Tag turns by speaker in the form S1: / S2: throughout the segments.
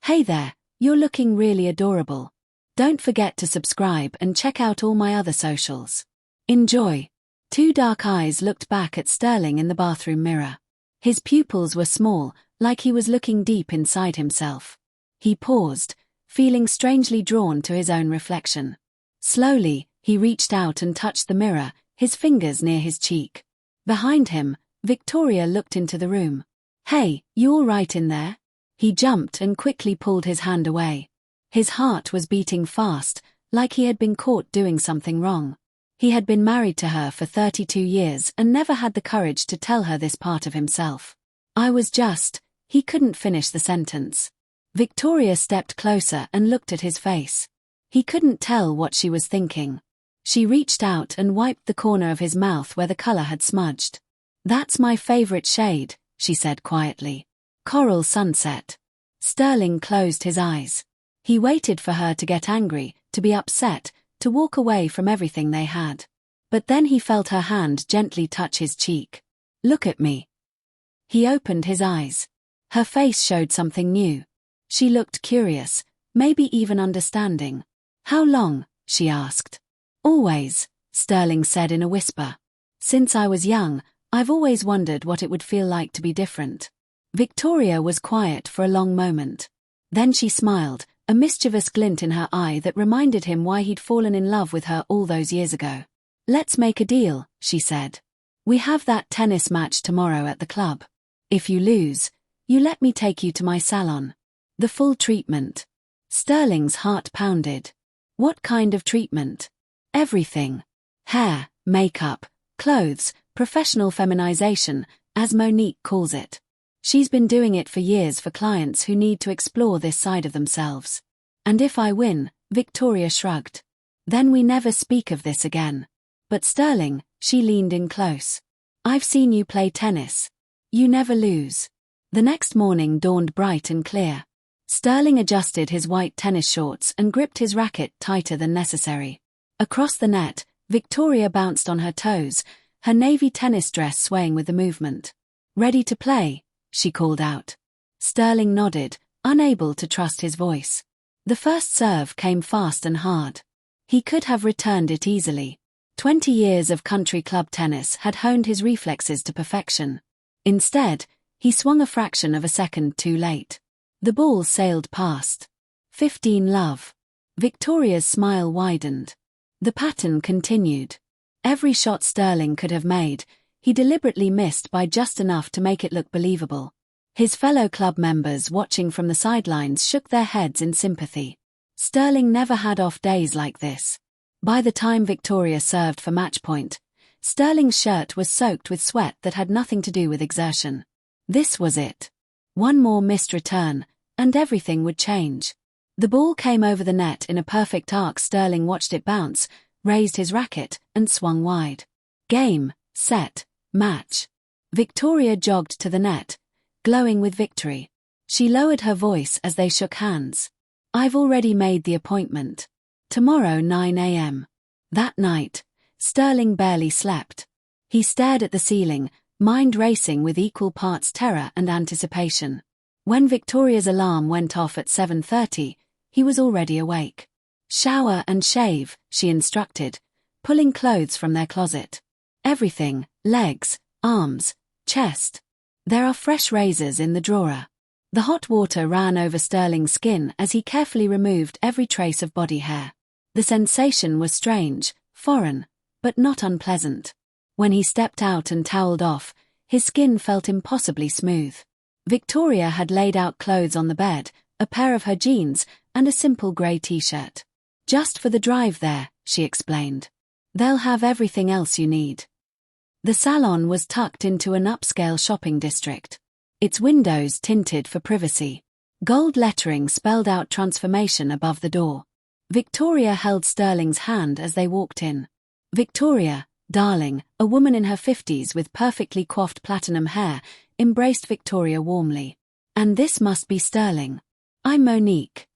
S1: Hey there, you're looking really adorable. Don't forget to subscribe and check out all my other socials. Enjoy. Two dark eyes looked back at Sterling in the bathroom mirror. His pupils were small, like he was looking deep inside himself. He paused, feeling strangely drawn to his own reflection. Slowly, he reached out and touched the mirror, his fingers near his cheek. Behind him, Victoria looked into the room. Hey, you all right in there? He jumped and quickly pulled his hand away. His heart was beating fast, like he had been caught doing something wrong. He had been married to her for 32 years and never had the courage to tell her this part of himself. He couldn't finish the sentence. Victoria stepped closer and looked at his face. He couldn't tell what she was thinking. She reached out and wiped the corner of his mouth where the color had smudged. That's my favorite shade, she said quietly. Coral sunset. Sterling closed his eyes. He waited for her to get angry, to be upset, to walk away from everything they had. But then he felt her hand gently touch his cheek. Look at me. He opened his eyes. Her face showed something new. She looked curious, maybe even understanding. How long? She asked. Always, Sterling said in a whisper. Since I was young, I've always wondered what it would feel like to be different. Victoria was quiet for a long moment. Then she smiled, a mischievous glint in her eye that reminded him why he'd fallen in love with her all those years ago. Let's make a deal, she said. We have that tennis match tomorrow at the club. If you lose, you let me take you to my salon. The full treatment. Sterling's heart pounded. What kind of treatment? Everything. Hair, makeup, clothes, professional feminization, as Monique calls it. She's been doing it for years for clients who need to explore this side of themselves. And if I win, Victoria shrugged. Then we never speak of this again. But Sterling, she leaned in close. I've seen you play tennis. You never lose. The next morning dawned bright and clear. Sterling adjusted his white tennis shorts and gripped his racket tighter than necessary. Across the net, Victoria bounced on her toes, her navy tennis dress swaying with the movement. Ready to play? She called out. Sterling nodded, unable to trust his voice. The first serve came fast and hard. He could have returned it easily. 20 years of country club tennis had honed his reflexes to perfection. Instead, he swung a fraction of a second too late. The ball sailed past. 15 love. Victoria's smile widened. The pattern continued. Every shot Sterling could have made, he deliberately missed by just enough to make it look believable. His fellow club members watching from the sidelines shook their heads in sympathy. Sterling never had off days like this. By the time Victoria served for match point, Sterling's shirt was soaked with sweat that had nothing to do with exertion. This was it. One more missed return, and everything would change. The ball came over the net in a perfect arc. Sterling watched it bounce, raised his racket, and swung wide. Game, set, match. Victoria jogged to the net, glowing with victory. She lowered her voice as they shook hands. I've already made the appointment. Tomorrow 9 a.m. That night, Sterling barely slept. He stared at the ceiling, mind racing with equal parts terror and anticipation. When Victoria's alarm went off at 7:30, he was already awake. Shower and shave, she instructed, pulling clothes from their closet. Everything, legs, arms, chest. There are fresh razors in the drawer. The hot water ran over Sterling's skin as he carefully removed every trace of body hair. The sensation was strange, foreign, but not unpleasant. When he stepped out and toweled off, his skin felt impossibly smooth. Victoria had laid out clothes on the bed, a pair of her jeans, and a simple grey t-shirt. Just for the drive there, she explained. They'll have everything else you need. The salon was tucked into an upscale shopping district. Its windows tinted for privacy. Gold lettering spelled out transformation above the door. Victoria held Sterling's hand as they walked in. Victoria, darling, a woman in her 50s with perfectly coiffed platinum hair, embraced Victoria warmly. And this must be Sterling. I'm Monique.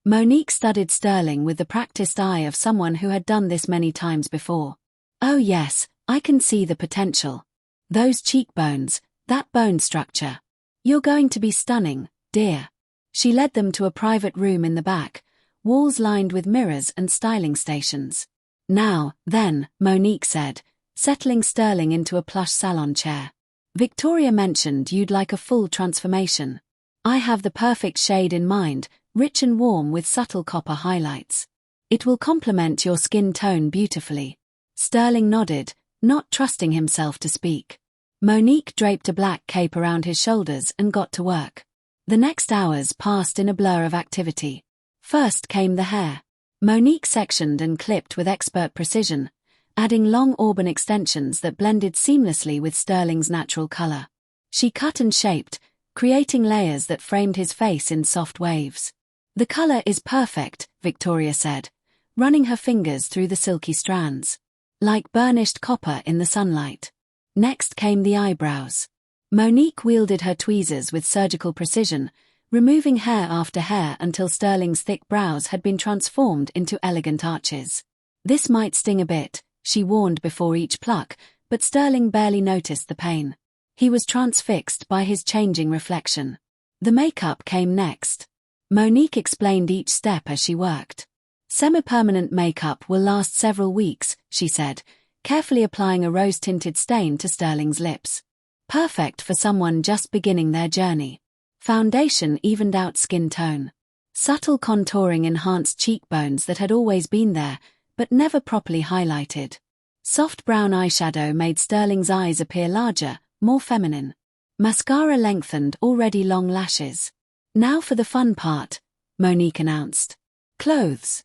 S1: Monique studied Sterling with the practiced eye of someone who had done this many times before. Oh yes, I can see the potential. Those cheekbones, that bone structure. You're going to be stunning, dear. She led them to a private room in the back, walls lined with mirrors and styling stations. "Now, then," Monique said, settling Sterling into a plush salon chair. "Victoria mentioned you'd like a full transformation. I have the perfect shade in mind, rich and warm with subtle copper highlights. It will complement your skin tone beautifully." Sterling nodded, not trusting himself to speak. Monique draped a black cape around his shoulders and got to work. The next hours passed in a blur of activity. First came the hair. Monique sectioned and clipped with expert precision, adding long auburn extensions that blended seamlessly with Sterling's natural color. She cut and shaped, creating layers that framed his face in soft waves. "The color is perfect," Victoria said, running her fingers through the silky strands. "Like burnished copper in the sunlight." Next came the eyebrows. Monique wielded her tweezers with surgical precision, removing hair after hair until Sterling's thick brows had been transformed into elegant arches. "This might sting a bit," she warned before each pluck, but Sterling barely noticed the pain. He was transfixed by his changing reflection. The makeup came next. Monique explained each step as she worked. "Semi-permanent makeup will last several weeks," she said, carefully applying a rose-tinted stain to Sterling's lips. Perfect for someone just beginning their journey. Foundation evened out skin tone. Subtle contouring enhanced cheekbones that had always been there, but never properly highlighted. Soft brown eyeshadow made Sterling's eyes appear larger, more feminine. Mascara lengthened already long lashes. "Now for the fun part," Monique announced. "Clothes."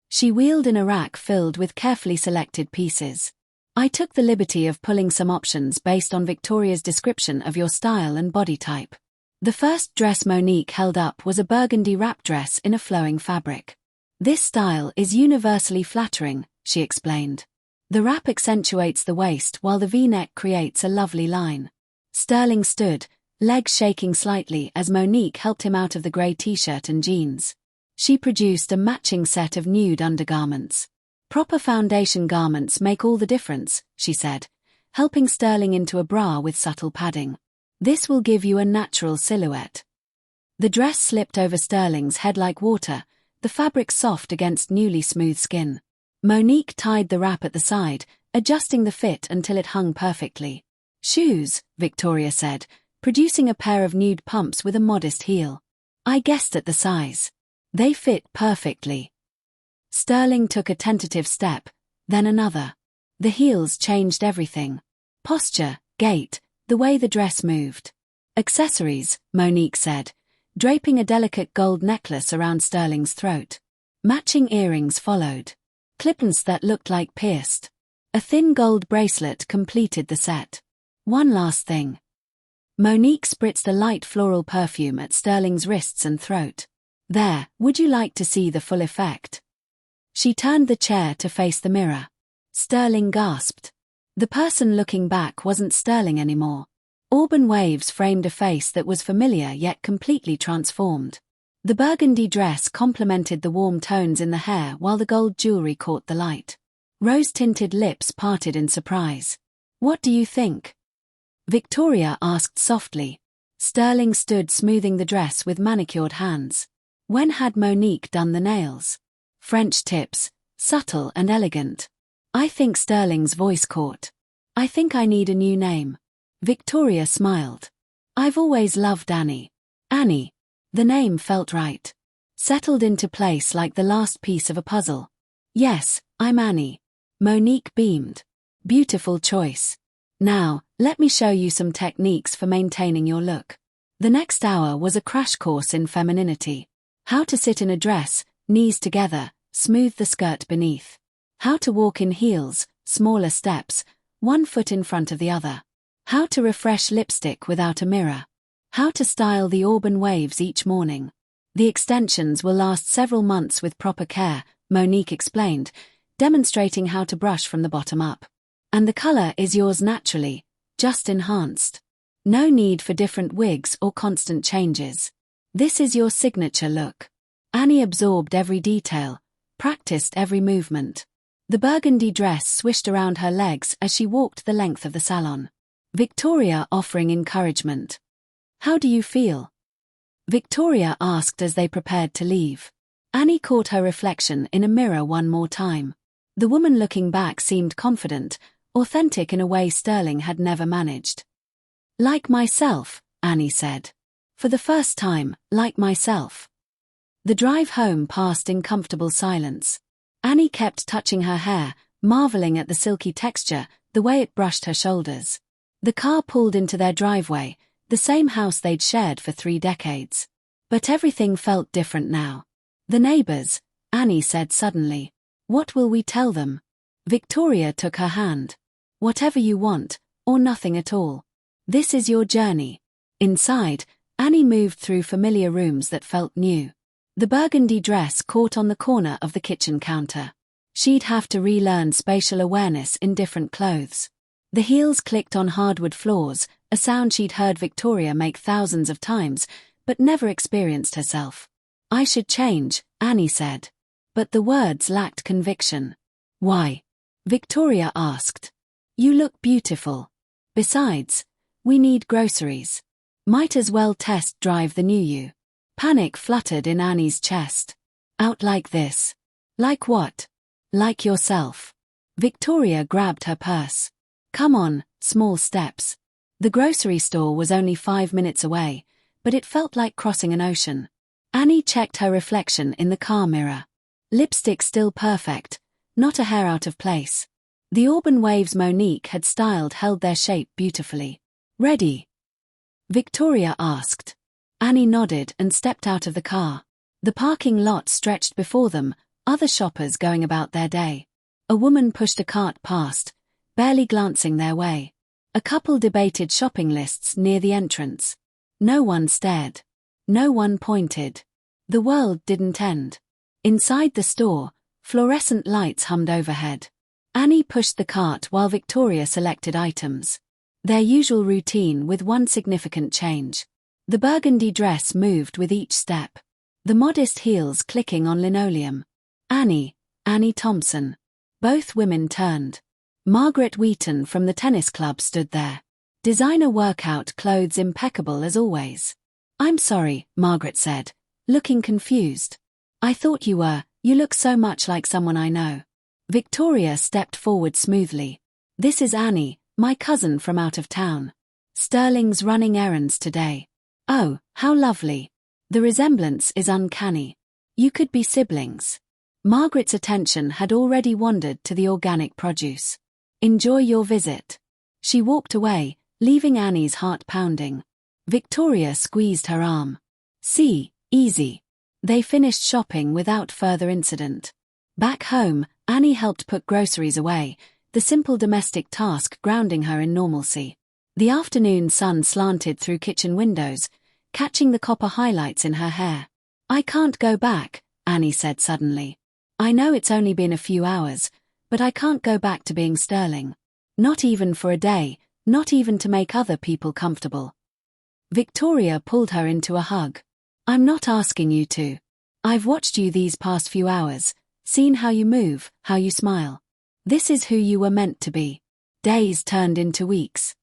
S1: She wheeled in a rack filled with carefully selected pieces. "I took the liberty of pulling some options based on Victoria's description of your style and body type." The first dress Monique held up was a burgundy wrap dress in a flowing fabric. "This style is universally flattering," she explained. "The wrap accentuates the waist while the V-neck creates a lovely line." Sterling stood, legs shaking slightly as Monique helped him out of the grey t-shirt and jeans. She produced a matching set of nude undergarments. "Proper foundation garments make all the difference," she said, helping Sterling into a bra with subtle padding. "This will give you a natural silhouette." The dress slipped over Sterling's head like water, the fabric soft against newly smooth skin. Monique tied the wrap at the side, adjusting the fit until it hung perfectly. "Shoes," Victoria said, producing a pair of nude pumps with a modest heel. "I guessed at the size. They fit perfectly." Sterling took a tentative step, then another. The heels changed everything. Posture, gait, the way the dress moved. "Accessories," Monique said, draping a delicate gold necklace around Sterling's throat. Matching earrings followed. Clip-ins that looked like pierced. A thin gold bracelet completed the set. "One last thing." Monique spritzed a light floral perfume at Sterling's wrists and throat. "There, would you like to see the full effect?" She turned the chair to face the mirror. Sterling gasped. The person looking back wasn't Sterling anymore. Auburn waves framed a face that was familiar yet completely transformed. The burgundy dress complemented the warm tones in the hair while the gold jewelry caught the light. Rose-tinted lips parted in surprise. "What do you think?" Victoria asked softly. Sterling stood smoothing the dress with manicured hands. When had Monique done the nails? French tips, subtle and elegant. I think Sterling's voice caught. "I think I need a new name." Victoria smiled. "I've always loved Annie." Annie. The name felt right. Settled into place like the last piece of a puzzle. "Yes, I'm Annie." Monique beamed. "Beautiful choice. Now, let me show you some techniques for maintaining your look." The next hour was a crash course in femininity. How to sit in a dress, knees together, smooth the skirt beneath. How to walk in heels, smaller steps, one foot in front of the other. How to refresh lipstick without a mirror. How to style the auburn waves each morning. The extensions will last several months with proper care, Monique explained, demonstrating how to brush from the bottom up. And the color is yours naturally, just enhanced. No need for different wigs or constant changes. This is your signature look. Annie absorbed every detail, practiced every movement. The burgundy dress swished around her legs as she walked the length of the salon. Victoria offering encouragement. "How do you feel?" Victoria asked as they prepared to leave. Annie caught her reflection in a mirror one more time. The woman looking back seemed confident, authentic in a way Sterling had never managed. "Like myself," Annie said. "For the first time, like myself." The drive home passed in comfortable silence. Annie kept touching her hair, marveling at the silky texture, the way it brushed her shoulders. The car pulled into their driveway, the same house they'd shared for 3 decades. But everything felt different now. "The neighbors," Annie said suddenly. "What will we tell them?" Victoria took her hand. "Whatever you want, or nothing at all. This is your journey." Inside, Annie moved through familiar rooms that felt new. The burgundy dress caught on the corner of the kitchen counter. She'd have to relearn spatial awareness in different clothes. The heels clicked on hardwood floors, a sound she'd heard Victoria make thousands of times, but never experienced herself. "I should change," Annie said. But the words lacked conviction. "Why?" Victoria asked. "You look beautiful. Besides, we need groceries. Might as well test drive the new you." Panic fluttered in Annie's chest. "Out like this?" "Like what?" "Like yourself." Victoria grabbed her purse. "Come on, small steps." The grocery store was only 5 minutes away, but it felt like crossing an ocean. Annie checked her reflection in the car mirror. Lipstick still perfect, not a hair out of place. The auburn waves Monique had styled held their shape beautifully. "Ready?" Victoria asked. Annie nodded and stepped out of the car. The parking lot stretched before them, other shoppers going about their day. A woman pushed a cart past, barely glancing their way. A couple debated shopping lists near the entrance. No one stared. No one pointed. The world didn't end. Inside the store, fluorescent lights hummed overhead. Annie pushed the cart while Victoria selected items. Their usual routine with one significant change. The burgundy dress moved with each step. The modest heels clicking on linoleum. Annie Thompson. Both women turned. Margaret Wheaton from the tennis club stood there. Designer workout clothes impeccable as always. "I'm sorry," Margaret said, looking confused. "I thought you look so much like someone I know." Victoria stepped forward smoothly. "This is Annie, my cousin from out of town. Sterling's running errands today." "Oh, how lovely. The resemblance is uncanny. You could be siblings." Margaret's attention had already wandered to the organic produce. "Enjoy your visit." She walked away, leaving Annie's heart pounding. Victoria squeezed her arm. "See, easy." They finished shopping without further incident. Back home, Annie helped put groceries away, the simple domestic task grounding her in normalcy. The afternoon sun slanted through kitchen windows, catching the copper highlights in her hair. "I can't go back," Annie said suddenly. "I know it's only been a few hours, but I can't go back to being Sterling. Not even for a day, not even to make other people comfortable." Victoria pulled her into a hug. "I'm not asking you to. I've watched you these past few hours, seen how you move, how you smile. This is who you were meant to be." Days turned into weeks.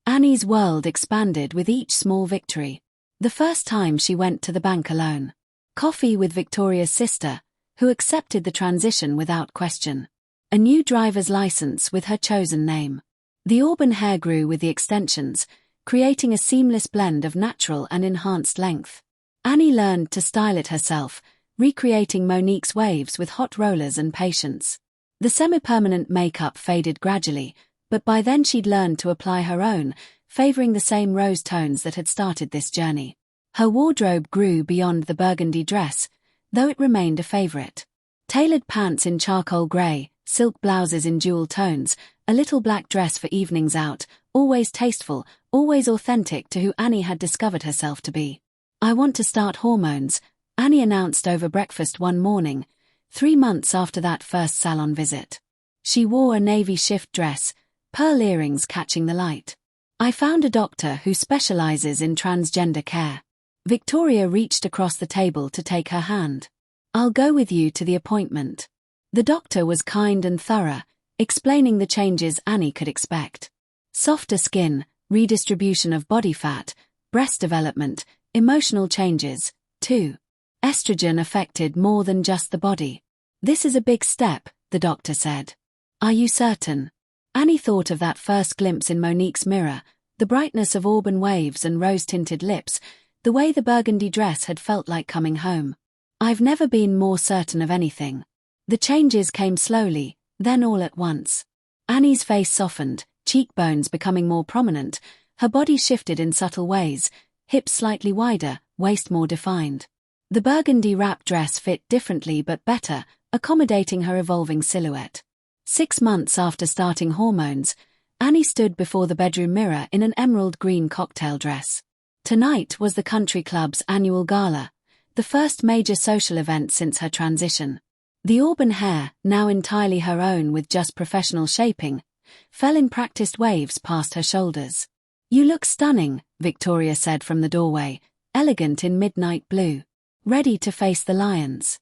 S1: Annie's world expanded with each small victory. The first time she went to the bank alone. Coffee with Victoria's sister, who accepted the transition without question. A new driver's license with her chosen name. The auburn hair grew with the extensions, creating a seamless blend of natural and enhanced length. Annie learned to style it herself, recreating Monique's waves with hot rollers and patience. The semi-permanent makeup faded gradually, but by then she'd learned to apply her own, favoring the same rose tones that had started this journey. Her wardrobe grew beyond the burgundy dress, though it remained a favorite. Tailored pants in charcoal grey, silk blouses in jewel tones, a little black dress for evenings out, always tasteful, always authentic to who Annie had discovered herself to be. "I want to start hormones," Annie announced over breakfast one morning, 3 months after that first salon visit. She wore a navy shift dress, pearl earrings catching the light. "I found a doctor who specializes in transgender care." Victoria reached across the table to take her hand. "I'll go with you to the appointment." The doctor was kind and thorough, explaining the changes Annie could expect. Softer skin, redistribution of body fat, breast development, Emotional changes, too. Estrogen affected more than just the body. This is a big step, the doctor said. Are you certain? Annie thought of that first glimpse in Monique's mirror, the brightness of auburn waves and rose-tinted lips, the way the burgundy dress had felt like coming home. I've never been more certain of anything. The changes came slowly, then all at once. Annie's face softened, cheekbones becoming more prominent, her body shifted in subtle ways, hips slightly wider, waist more defined. The burgundy wrap dress fit differently but better, accommodating her evolving silhouette. 6 months after starting hormones, Annie stood before the bedroom mirror in an emerald green cocktail dress. Tonight was the country club's annual gala, the first major social event since her transition. The auburn hair, now entirely her own with just professional shaping, fell in practiced waves past her shoulders. You look stunning, Victoria said from the doorway, elegant in midnight blue. Ready to face the lions.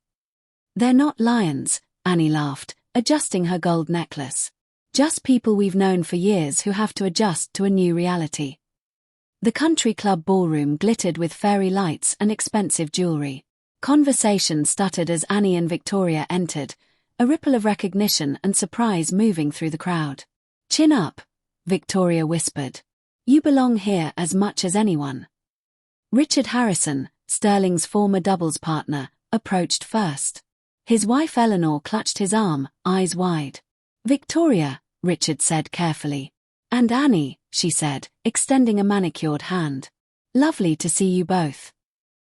S1: They're not lions, Annie laughed, adjusting her gold necklace. Just people we've known for years who have to adjust to a new reality. The country club ballroom glittered with fairy lights and expensive jewelry. Conversation stuttered as Annie and Victoria entered, a ripple of recognition and surprise moving through the crowd. Chin up, Victoria whispered. You belong here as much as anyone. Richard Harrison, Sterling's former doubles partner, approached first. His wife Eleanor clutched his arm, eyes wide. Victoria, Richard said carefully. And Annie, she said, extending a manicured hand. Lovely to see you both.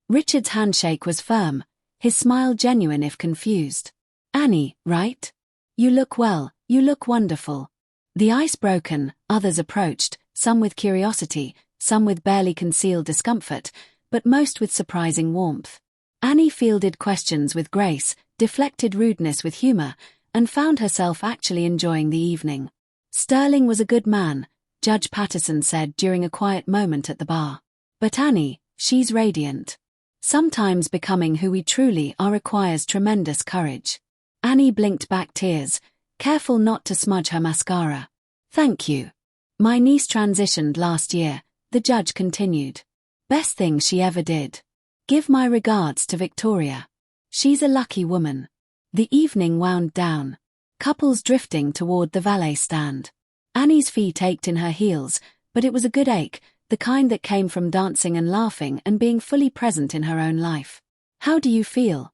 S1: Richard's handshake was firm, his smile genuine if confused. Annie, right? You look well, you look wonderful. The ice broken, others approached, some with curiosity, some with barely concealed discomfort, but most with surprising warmth. Annie fielded questions with grace, deflected rudeness with humor, and found herself actually enjoying the evening. Sterling was a good man, Judge Patterson said during a quiet moment at the bar. But Annie, she's radiant. Sometimes becoming who we truly are requires tremendous courage. Annie blinked back tears, careful not to smudge her mascara. Thank you. My niece transitioned last year, the judge continued. Best thing she ever did. Give my regards to Victoria. She's a lucky woman. The evening wound down. Couples drifting toward the valet stand. Annie's feet ached in her heels, but it was a good ache, the kind that came from dancing and laughing and being fully present in her own life. How do you feel?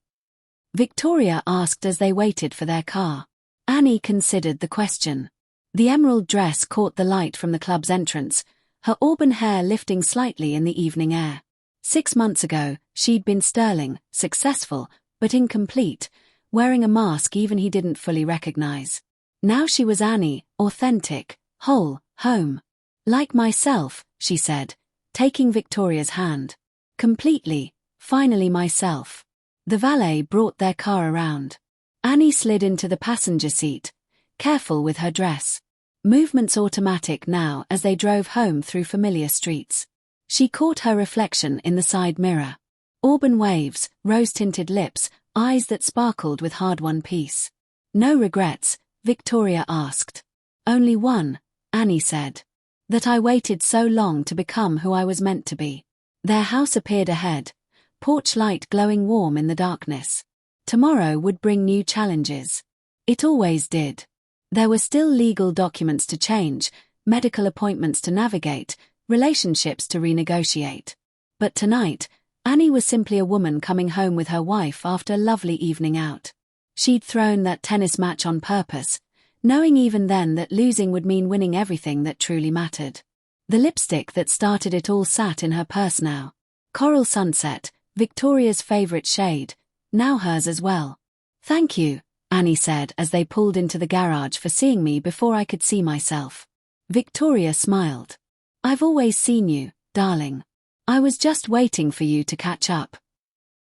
S1: Victoria asked as they waited for their car. Annie considered the question. The emerald dress caught the light from the club's entrance, her auburn hair lifting slightly in the evening air. 6 months ago, she'd been Sterling, successful, but incomplete, wearing a mask even he didn't fully recognize. Now she was Annie, authentic, whole, home. Like myself, she said, taking Victoria's hand. Completely, finally myself. The valet brought their car around. Annie slid into the passenger seat, careful with her dress. Movements automatic now as they drove home through familiar streets. She caught her reflection in the side mirror. Auburn waves, rose-tinted lips, eyes that sparkled with hard-won peace. No regrets, Victoria asked. Only one, Annie said. That I waited so long to become who I was meant to be. Their house appeared ahead, porch light glowing warm in the darkness. Tomorrow would bring new challenges. It always did. There were still legal documents to change, medical appointments to navigate, relationships to renegotiate. But tonight, Annie was simply a woman coming home with her wife after a lovely evening out. She'd thrown that tennis match on purpose, knowing even then that losing would mean winning everything that truly mattered. The lipstick that started it all sat in her purse now. Coral Sunset, Victoria's favorite shade, now hers as well. Thank you, Annie said as they pulled into the garage, for seeing me before I could see myself. Victoria smiled. I've always seen you, darling. I was just waiting for you to catch up.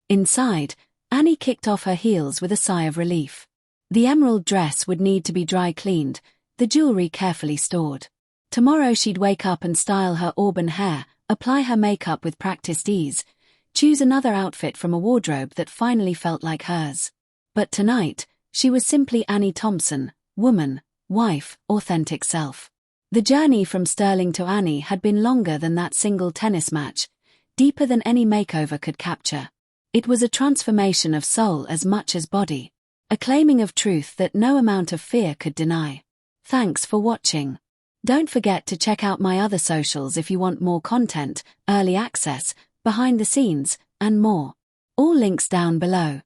S1: Inside, Annie kicked off her heels with a sigh of relief. The emerald dress would need to be dry cleaned, the jewelry carefully stored. Tomorrow she'd wake up and style her auburn hair, apply her makeup with practiced ease, choose another outfit from a wardrobe that finally felt like hers. But tonight, she was simply Annie Thompson, woman, wife, authentic self. The journey from Sterling to Annie had been longer than that single tennis match, deeper than any makeover could capture. It was a transformation of soul as much as body, a claiming of truth that no amount of fear could deny. Thanks for watching. Don't forget to check out my other socials if you want more content, early access, behind the scenes, and more. All links down below.